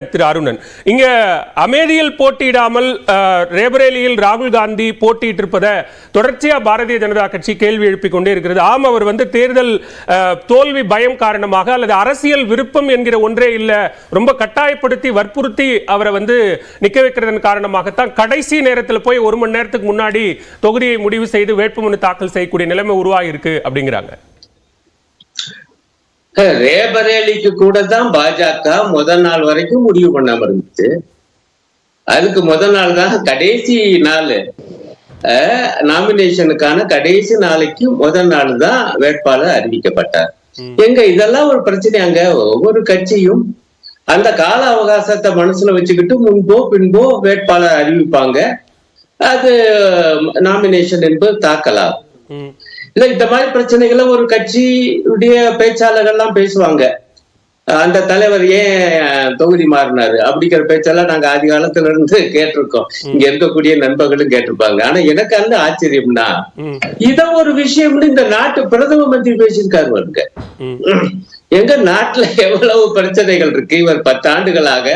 திரு அருணன், இங்க அமேதியில் போட்டியிடாமல் ரேபரேலியில் ராகுல் காந்தி போட்டியிட்டிருப்பதை தொடர்ச்சியா பாரதிய ஜனதா கட்சி கேள்வி எழுப்பிக் கொண்டே இருக்கிறது. ஆம், அவர் தேர்தல் தோல்வி பயம் காரணமாக அல்லது அரசியல் விருப்பம் என்கிற ஒன்றே இல்ல, ரொம்ப கட்டாயப்படுத்தி வற்புறுத்தி அவரை நிக்க வைக்கிறதன் காரணமாகத்தான் கடைசி நேரத்தில் போய் 1 மணி நேரத்துக்கு முன்னாடி தொகுதியை முடிவு செய்து வேட்புமனு தாக்கல் செய்யக்கூடிய நிலைமை உருவாகி இருக்கு அப்படிங்கிறாங்க. ரேபரேலிக்கு கூட தான் பாஜக முதல் நாள் வரைக்கும் முடிவு பண்ணாம இருந்துச்சு. அதுக்கு முதல் நாள் தான் கடைசி நாள், நாமினேஷனுக்கான கடைசி நாளைக்கு முதல் நாள் தான் வேட்பாளர் அறிவிக்கப்பட்டார். எங்க இதெல்லாம் ஒரு பிரச்சனையாங்க. ஒவ்வொரு கட்சியும் அந்த கால அவகாசத்தை மனசுல வச்சுக்கிட்டு முன்போ பின்போ வேட்பாளர் அறிவிப்பாங்க. அது நாமினேஷன் என்பது தாக்கலாம். இல்ல இந்த மாதிரி பிரச்சனைகளை ஒரு கட்சியுடைய பேச்சாளர்கள்லாம் பேசுவாங்க. அந்த தலைவர் ஏன் தொகுதி மாறினாரு அப்படிங்கிற பேச்செல்லாம் நாங்க ஆதி காலத்துல இருந்து கேட்டிருக்கோம். இங்க இருக்கக்கூடிய நண்பர்களும் கேட்டிருப்பாங்க. ஆனா எனக்கு அந்த ஆச்சரியம்னா இத ஒரு விஷயம்னு இந்த நாட்டு பிரதம மந்திரி பேசியிருக்காரு. எங்க நாட்டுல எவ்வளவு பிரச்சனைகள் இருக்கு, இவர் 10 ஆண்டுகளாக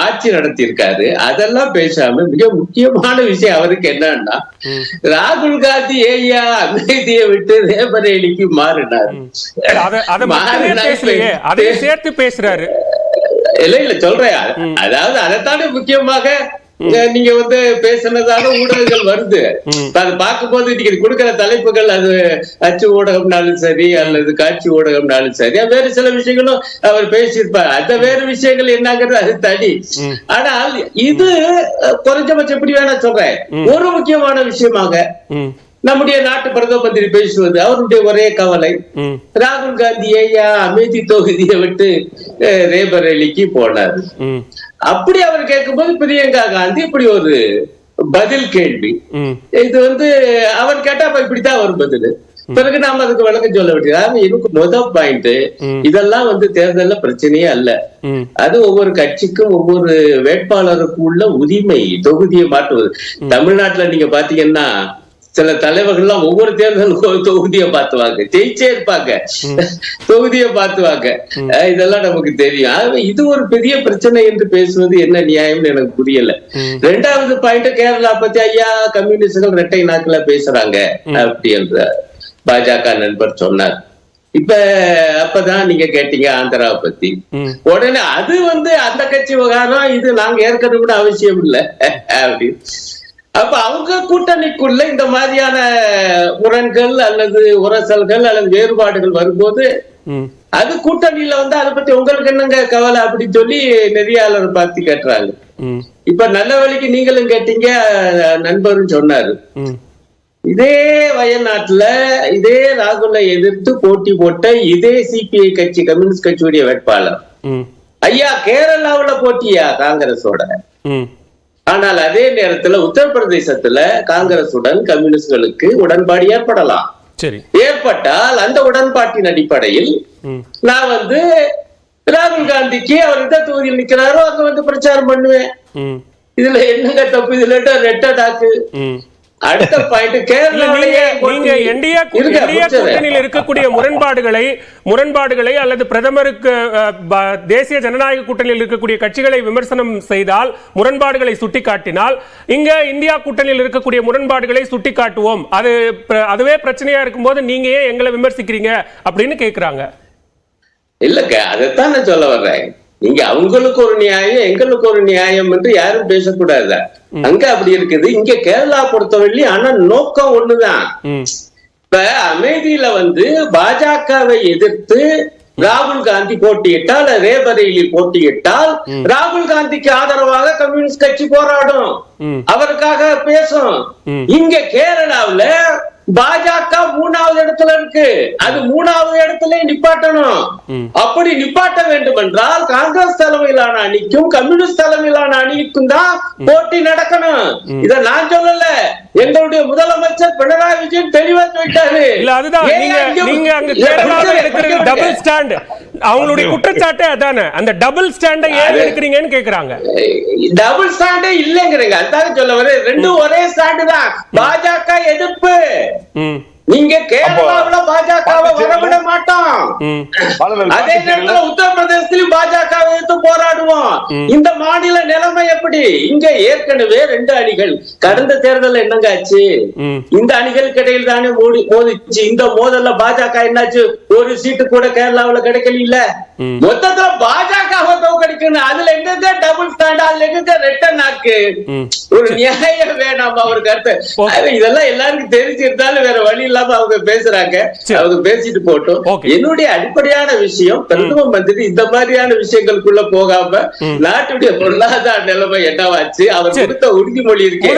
ஆட்சி நடத்தி இருக்காரு. அதெல்லாம் பேசாம மிக முக்கியமான விஷயம் அவருக்கு என்னன்னா, ராகுல் காந்தி ஏயா அமேதியை விட்டு ரேபரேலிக்கு மாறினார். சேர்த்து பேசுறாரு. இல்ல சொல்றேன், அதாவது அதைத்தானே முக்கியமாக நீங்க பேசினதால ஊடகங்கள் வருது. அது பார்க்கும்போது இன்னைக்கு கொடுக்கிற தலைப்புகள், அது அச்சு ஊடகம்னாலும் சரி அல்லது காட்சி ஊடகம்னாலும் சரி, வேறு சில விஷயங்களும் அவர் பேசியிருப்பார். அந்த வேறு விஷயங்கள் என்னங்கிறது அது தனி. ஆனால் இது குறைஞ்சபட்சம் எப்படி வேணா சொல்றேன், ஒரு முக்கியமான விஷயமாக நம்முடைய நாட்டு பிரதம மந்திரி பேசுவது அவருடைய ஒரே கவலை, ராகுல் காந்தி ஏயா அமேதி தொகுதியை விட்டு ரேபரேலிக்கு போனார். அப்படி அவர் கேட்கும்போது பிரியங்கா காந்தி இப்படி ஒரு பதில் கேள்வி. இது அவர் கேட்டா இப்படித்தான் வரும் பதில். பிறகு நாம அதுக்கு விளக்கம் சொல்ல வேண்டியது. எனக்கு முதல் பாயிண்ட், இதெல்லாம் தேர்தல்ல பிரச்சனையே அல்ல. அது ஒவ்வொரு கட்சிக்கும் ஒவ்வொரு வேட்பாளருக்கும் உள்ள உரிமை, தொகுதியை மாற்றுவது. தமிழ்நாட்டுல நீங்க பாத்தீங்கன்னா சில தலைவர்கள்லாம் ஒவ்வொரு தேர்தலுக்கும் தொகுதியை பார்த்துவாங்க, ஜெயிச்சே இருப்பாங்க, தொகுதியை பார்த்துவாங்க. இதெல்லாம் நமக்கு தெரியும். இது ஒரு பெரிய பிரச்சனை என்று பேசுவது என்ன நியாயம்னு எனக்கு புரியல. 2வது பாயிண்ட், கேரளா பத்தி ஐயா கம்யூனிஸ்டுகள் இரட்டை நாக்குல பேசுறாங்க அப்படி என்ற பாஜக நண்பர் சொன்னார். இப்ப அப்பதான் நீங்க கேட்டீங்க ஆந்திராவை பத்தி. உடனே அது அந்த கட்சி விவகாரம், இது நாங்க ஏற்கனவே கூட அவசியம் இல்லை அப்படி. அப்ப அவங்க கூட்டணிக்குள்ள இந்த மாதிரியான முரண்கள் அல்லது உரசல்கள் அல்லது வேறுபாடுகள் வரும்போது அது கூட்டணியில அதை பத்தி உங்களுக்கு என்னங்க கவலை அப்படின்னு சொல்லி நெறியாளர் பார்த்து கேட்டுறாங்க. இப்ப நல்ல வழிக்கு நீங்களும் கேட்டீங்க, நண்பரும் சொன்னாரு. இதே வயநாட்டுல இதே ராகுலை எதிர்த்து போட்டி போட்ட இதே சிபிஐ கட்சி, கம்யூனிஸ்ட் கட்சியுடைய வேட்பாளர் ஐயா கேரளாவுல போட்டியா காங்கிரஸோட. ஆனால் அதே நேரத்துல உத்தரப்பிரதேசத்துல காங்கிரசுடன் கம்யூனிஸ்டுகளுக்கு உடன்பாடு ஏற்படலாம். ஏற்பட்டால் அந்த உடன்பாட்டின் அடிப்படையில் நான் ராகுல் காந்திக்கு அவர் எந்த தொகுதியில் நிக்கிறாரோ அங்க பிரச்சாரம் பண்ணுவேன். இதுல என்னங்க தப்பு? இதுல ரெட்ட டாக்கு. அடுத்த பாயிண்ட், நீங்க என்டிஏ கூட்டணியில் இருக்கக்கூடிய முரண்பாடுகளை அல்லது பிரதமருக்கு தேசிய ஜனநாயக கூட்டணியில் இருக்கக்கூடிய கட்சிகளை விமர்சனம் செய்தால், முரண்பாடுகளை சுட்டிக்காட்டினால், இங்க இந்தியா கூட்டணியில் இருக்கக்கூடிய முரண்பாடுகளை சுட்டிக்காட்டுவோம். அதுவே பிரச்சனையா இருக்கும்போது நீங்க ஏன் எங்களை விமர்சிக்கிறீங்க அப்படின்னு கேக்குறாங்க. இல்லங்க, அதைத்தான் நான் சொல்ல வர்றேன். நீங்க அவங்களுக்கு ஒரு நியாயம் எங்களுக்கு ஒரு நியாயம் என்று யாரும் பேசக்கூடாது. அங்க அப்படி இருக்குது. இங்க கேரளா பொறுத்தவரை ஆனா நோக்கம் ஒண்ணுதான். இப்ப அமேதியில பாஜகவை எதிர்த்து ராகுல் காந்தி போட்டியிட்டால், ரேபரேலியில் போட்டியிட்டால் ராகுல் காந்திக்கு ஆதரவாக கம்யூனிஸ்ட் கட்சி போராடும், அவருக்காக பேசும். இங்க கேரளாவுல பாஜக 3வது இடத்துல இருக்கு. அது 3வது இடத்துல நிப்பாட்டணும். அப்படி நிப்பாட்ட வேண்டும் என்றால் காங்கிரஸ் தலைமையிலான அணிக்கும் கம்யூனிஸ்ட் தலைமையிலான அணிக்கும் தான் போட்டி நடக்கணும். இத நான் சொல்லல, எங்களுடைய முதலமைச்சர் பினராயி விஜயன் தெளிவா சொல்லிட்டாரு. டபுள் ஸ்டாண்ட், அவங்களுடைய குற்றச்சாட்டே அதானே. அந்த டபுள் ஸ்டாண்டை ஏன் எடுக்கிறீங்கன்னு கேக்குறாங்க. டபுள் ஸ்டாண்டே இல்லங்கிறீங்க. அதான் சொல்ல வரேன், ரெண்டும் ஒரே ஸ்டாண்டு தான். பாஜக எதிர்ப்பு, நீங்க கேரளாவுல பாஜகவை வரவிட மாட்டோம். அதே நேரத்துல உத்தரப்பிரதேசத்திலும் பாஜகவை எதிர்த்து போராடுவோம். இந்த மாநில நிலைமை எப்படி? இங்க ஏற்கனவே 2 அணிகள் கடந்த தேர்தல் என்னங்க ஆச்சு? இந்த அணிகளுக்கு இடையில் தானே மோதிச்சு. இந்த மோதல்ல பாஜக என்னாச்சு? ஒரு சீட்டு கூட கேரளாவுல கிடைக்கல. இல்ல மொத்தத்துல பாஜகவை தோக்கடிக்கணும். அதுல எங்க டபுள் ஸ்டாண்ட், அதுல எங்க ரெட்ட நாக்கு? ஒரு நியாயம் வேணாமா ஒரு கருத்து? இதெல்லாம் எல்லாருக்கும் தெரிஞ்சிருந்தாலும் வேற வழி இல்லாம அவங்க பேசுறாங்க. அவங்க பேசிட்டு போட்டோம். என்னுடைய அடிப்படையான விஷயம், பிரதம மந்திரி இந்த மாதிரியான விஷயங்களுக்குள்ள போகாம நாட்டுடைய பொருளாதார நிலைமை என்னவாச்சு, அவர் கொடுத்த உறுதிமொழி இருக்கு,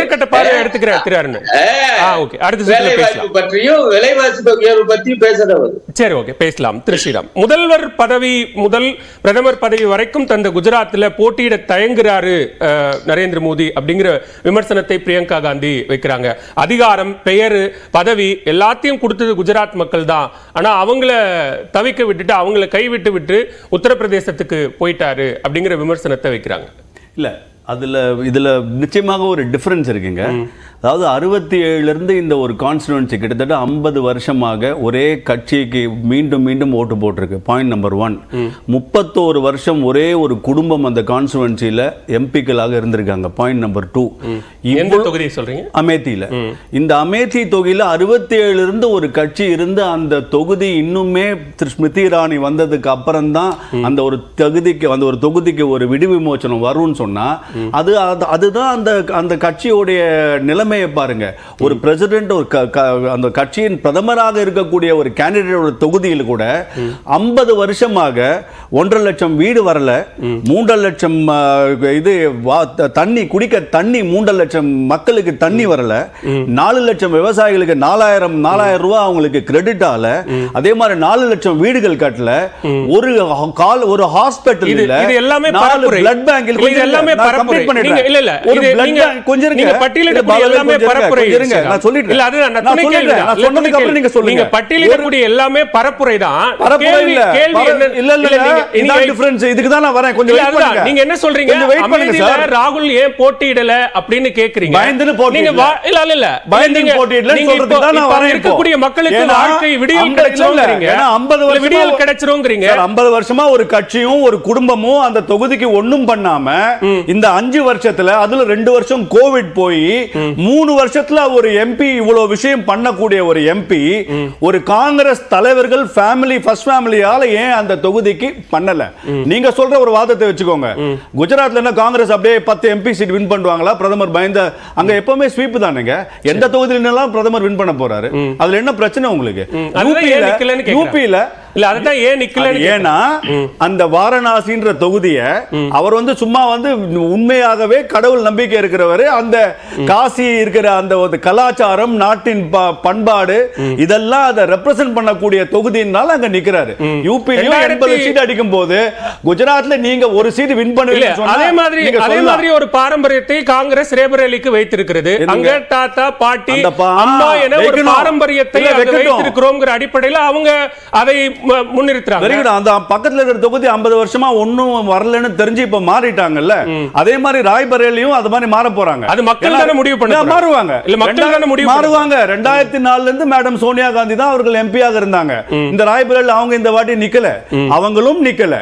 வேலைவாய்ப்பு பற்றியும் விலைவாசி உயர்வு பற்றியும் பேசுறவர். சரி, ஓகே, பேசலாம். திருஷிராம், முதல்வர் பதவி முதல் பிரதமர் பதவி வரைக்கும் தந்த குஜராத்ல போட்டியிட தயங்குறாரு நரேந்திர மோடி அப்படிங்கிற விமர்சனத்தை பிரியங்கா காந்தி வைக்கிறாங்க. அதிகாரம், பெயர், பதவி எல்லாத்தையும் கொடுத்தது குஜராத் மக்கள் தான். ஆனா அவங்கள தவிக்க விட்டுட்டு, அவங்கள கைவிட்டு விட்டு உத்தரப்பிரதேசத்துக்கு போயிட்டாரு அப்படிங்கிற விமர்சனத்தை வைக்கிறாங்க. இல்ல, இதுல நிச்சயமாக ஒரு டிஃபரன்ஸ் இருக்குங்க. அதாவது 67 இந்த ஒரு கான்ஸ்டிடுவன்சி கிட்டத்தட்ட 50 வருஷமாக ஒரே கட்சிக்கு மீண்டும் மீண்டும் ஓட்டு போட்டிருக்கு. Point number 1. 31 வருஷம் ஒரே ஒரு குடும்பம் அந்த கான்ஸ்டிடுவன்சியில எம்பிக்களாக இருந்திருக்காங்க. Point number 2. தொகுதி சொல்றீங்க? அமேத்தியில. இந்த அமேத்தி தொகுதியில 67 ஒரு கட்சி இருந்து அந்த தொகுதி இன்னுமே ஸ்மிருதி இரானி வந்ததுக்கு அப்புறம் தான் அந்த ஒரு தொகுதிக்கு ஒரு விடுவிமோச்சனம் வரும்னு சொன்னா அதுதான் அந்த கட்சியோடைய நிலைமை. பாருங்க, ஒரு பிரசிடென்ட், அந்த கட்சியின் பிரதமராக இருக்கக்கூடிய ஒரு கேண்டிடேட் தொகுதியில் கூட 50 வருஷமாக 1.5 லட்சம் வீடு வரல, 3.5 லட்சம் தண்ணி குடிக்க தண்ணி 3.5 லட்சம் மக்களுக்கு தண்ணி வரல, 4 லட்சம் விவசாயிகளுக்கு 4000 ரூபாய் அவங்களுக்கு கிரெடிட் ஆல, அதே மாதிரி 4 லட்சம் வீடுகள் கட்டல, ஒரு ஹாஸ்பிட்டல் இல்ல, இது எல்லாமே பிளட் பேங்க் இது எல்லாமே கம்ப்ளீட் பண்ணிடுறேன். இல்ல இல்ல, ஒரு பிளட் பேங்க் கொஞ்சம் இருங்க, நீங்க பட்டியலிடக்கூடிய எல்லாமே பரப்புரை. நான் சொல்லிட்டேன். இல்ல, அது நான் சொன்னதுக்கு அப்புறம் நீங்க சொல்லுங்க. நீங்க பட்டியலிடக்கூடிய எல்லாமே பரப்புரை தான். கேள்வி இல்ல இந்த டிஃபரன்ஸ் இதுக்கு தான் நான் வரேன். கொஞ்சம் வெயிட் பண்ணுங்க. நீங்க என்ன சொல்றீங்க? அமேதியில ராகுல் ஏன் போட்டியிடல அப்படினு கேக்குறீங்க. பயந்துன்னு போட்டியிடல. இல்ல பயந்துன்னு போட்டியிடலன்னு சொல்றதுக்கு தான் நான் வரேன். இருக்கக்கூடிய மக்களுக்கு வாழ்க்கை விடியல் கிடைச்சுங்கறீங்க. ஏன்னா 50 வருஷம் விடியல் கிடைச்சிரும்ங்கறீங்க. 50 வருஷமா ஒரு கட்சியும் ஒரு குடும்பமும் அந்த தொகுதிக்கு ஒண்ணும் பண்ணாம இந்த 5 வருஷத்துல அதுல 2 வருஷம் கோவிட் போய் 3 வருஷத்துல ஒரு எம்பி இவ்வளவு விஷயம் பண்ணக்கூடிய ஒரு எம்பி ஒரு காங்கிரஸ் தலைவர்கள் ஃபர்ஸ்ட் ஃபேமிலியால ஏன் அந்த தொகுதிக்கு பண்ணல? நீங்க சொல்ற ஒரு வாதத்தை வச்சுக்கோங்க. குஜராத்ல என்ன காங்கிரஸ் அப்படியே 10 எம்பி சீட் வின் பண்ணுவாங்களா? பிரதமர் பயந்த அங்க எப்பவுமே ஸ்வீப் தானுங்க. எந்த தொகுதியிலும் பிரதமர் வின் பண்ண போறாரு. அதுல என்ன பிரச்சனை உங்களுக்கு? யூபியில இல்ல, அதுதான் ஏன் நிக்கல? ஏன்னா அந்த வாரணாசின்ற தொகுதியை அவர் சும்மா உண்மையாகவே கடவுள் நம்பிக்கை இருக்கிறவர், அந்த காசி இருக்கிற அந்த கலாச்சாரம், நாட்டின் பண்பாடு இதெல்லாம் அதை ரெப்ரசன்ட் பண்ணக்கூடிய தொகுதியினால அங்க நிக்கிறாரு. யூபியில 80 சீட் அடிக்கும் போது குஜராத்ல நீங்க ஒரு சீட் வின் பண்ணுவீங்க. அதே மாதிரி ஒரு பாரம்பரியத்தை காங்கிரஸ் ரேபரேலிக்கு வைத்திருக்கிறது. அங்க தாத்தா, பாட்டி, அம்மா என ஒரு பாரம்பரியத்தை வைத்திருக்கிறோம்ங்கிற அடிப்படையில் அவங்க அதை முன்னிறுத்துறாங்க. அந்த பக்கத்துல இருக்கிற தொகுதி 50 வருஷமா ஒண்ணும் வரலன்னு தெரிஞ்சு இப்ப மாறிட்டாங்கல்ல. அதே மாதிரி ராய்பரேலியும் அது மாதிரி மாற போறாங்க. அது மக்கள் தான முடிவு பண்ணுவாங்க. மாறுவாங்க. இல்ல, மக்கள் தான முடிவு மாறுவாங்க. 2004ல இருந்து மேடம் சோனியா காந்தி தான் அவர்கள் எம்பியாக இருந்தாங்க. இந்த ராய்பரேலில அவங்க இந்த வாட்டி நிக்கல, அவங்களும் நிக்கல.